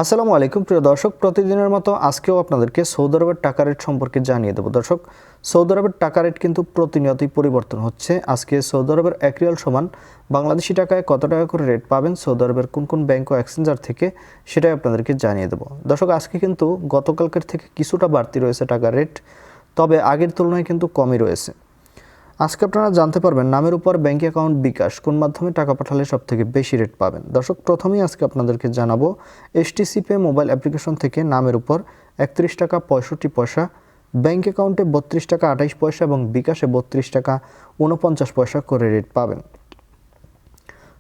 আসসালামু আলাইকুম প্রিয় দর্শক, প্রতিদিনের মতো আজকেও আপনাদেরকে সৌদি আরবের টাকা রেট সম্পর্কে জানিয়ে দেব। দর্শক, সৌদি আরবের টাকা রেট কিন্তু প্রতিনিয়তই পরিবর্তন হচ্ছে। আজকে সৌদি আরবের 1 রিয়াল সমান বাংলাদেশি টাকায় কত টাকা করে রেট পাবেন সৌদি আরবের কোন কোন ব্যাংক ও এক্সচেঞ্জার থেকে, সেটাই আপনাদেরকে জানিয়ে দেব। দর্শক, আজকে কিন্তু গতকালকের থেকে কিছুটা বাড়তি রয়েছে টাকার রেট, তবে আগের তুলনায় কিন্তু কমই রয়েছে। আজকে আপনারা জানতে পারবেন নামের উপর ব্যাংক অ্যাকাউন্ট বিকাশ কোন মাধ্যমে টাকা পাঠালে সবথেকে বেশি রেট পাবেন। দর্শক, প্রথমেই আজকে আপনাদেরকে জানাবো এসটিসি পে মোবাইল অ্যাপ্লিকেশন থেকে নামের উপর 31 টাকা 65 পয়সা, ব্যাংক অ্যাকাউন্টে 32 টাকা 28 পয়সা এবং বিকাশে 32 টাকা 49 পয়সা করে রেট পাবেন।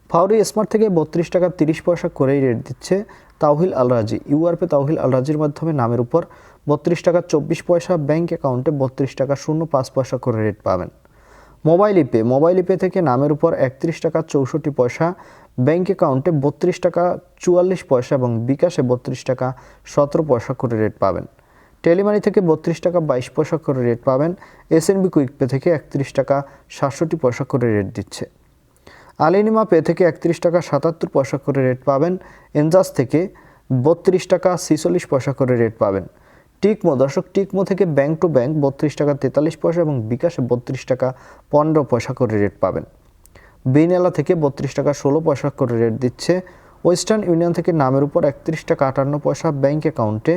ফাউরি স্মার্ট থেকে 32 টাকা 30 পয়সা করেই রেট দিচ্ছে তাওহিল আল রাজি। ইউআরপে তাওহিল আল রাজির মাধ্যমে নামের উপর 32 টাকা 24 পয়সা, ব্যাংক অ্যাকাউন্টে 32 টাকা 05 পয়সা করে রেট পাবেন। মোবাইল ইপে থেকে নামের উপর 31 টাকা 64 পয়সা, ব্যাংক অ্যাকাউন্টে 32 টাকা 44 পয়সা এবং বিকাশে 32 টাকা 17 পয়সা করে রেট পাবেন। টেলিমানি থেকে 32 টাকা 22 পয়সা করে রেট পাবেন। এসএনবি কুইক পে থেকে 31 টাকা 67 পয়সা করে রেট দিচ্ছে। আলিনিমা পে থেকে 31 টাকা 77 পয়সা করে রেট পাবেন। এনজাস থেকে 32 টাকা 46 পয়সা করে রেট পাবেন। টিকমো থেকে ব্যাংক টু ব্যাংক 32 টাকা 43 পয়সা এবং বিকাশে 32 টাকা 15 পয়সা করে রেট পাবেন। বিনেলা থেকে 32 টাকা 16 পয়সা করে রেট দিচ্ছে। ওয়েস্টার্ন ইউনিয়ন থেকে নামের উপর 31 টাকা 58 পয়সা, ব্যাংক অ্যাকাউন্টে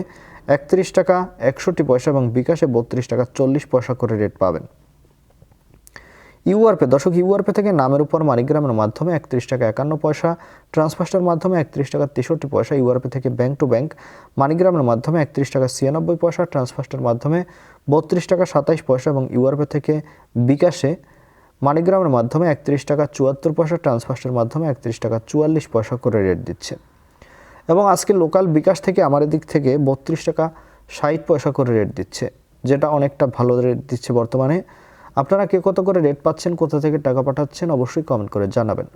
31 টাকা 61 পয়সা এবং বিকাশে 32 টাকা 40 পয়সা করে রেট পাবেন। ইউআরপে থেকে নামের উপর মানিগ্রামের মাধ্যমে 31 টাকা 51 পয়সা, ট্রান্সফার্স্টার মাধ্যমে 31 টাকা 63 পয়সা, ইউআরপে থেকে ব্যাংক টু ব্যাংক মানিগ্রামের মাধ্যমে 31 টাকা 96 পয়সা, ট্রান্সফার্স্টার মাধ্যমে 32 টাকা 27 পয়সা এবং ইউআরপে থেকে বিকাশে মানিগ্রামের মাধ্যমে 31 টাকা 74 পয়সা, ট্রান্সফার্স্টার মাধ্যমে 31 টাকা 44 পয়সা করে রেট দিচ্ছে। এবং আজকে লোকাল বিকাশ থেকে আমার দিক থেকে 32 টাকা 60 পয়সা করে রেট দিচ্ছে, যেটা অনেকটা ভালো রেট দিচ্ছে বর্তমানে। আপনারা কে কত করে রেট পাচ্ছেন, কোথা থেকে টাকা পাঠাচ্ছেন, অবশ্যই কমেন্ট করে জানাবেন।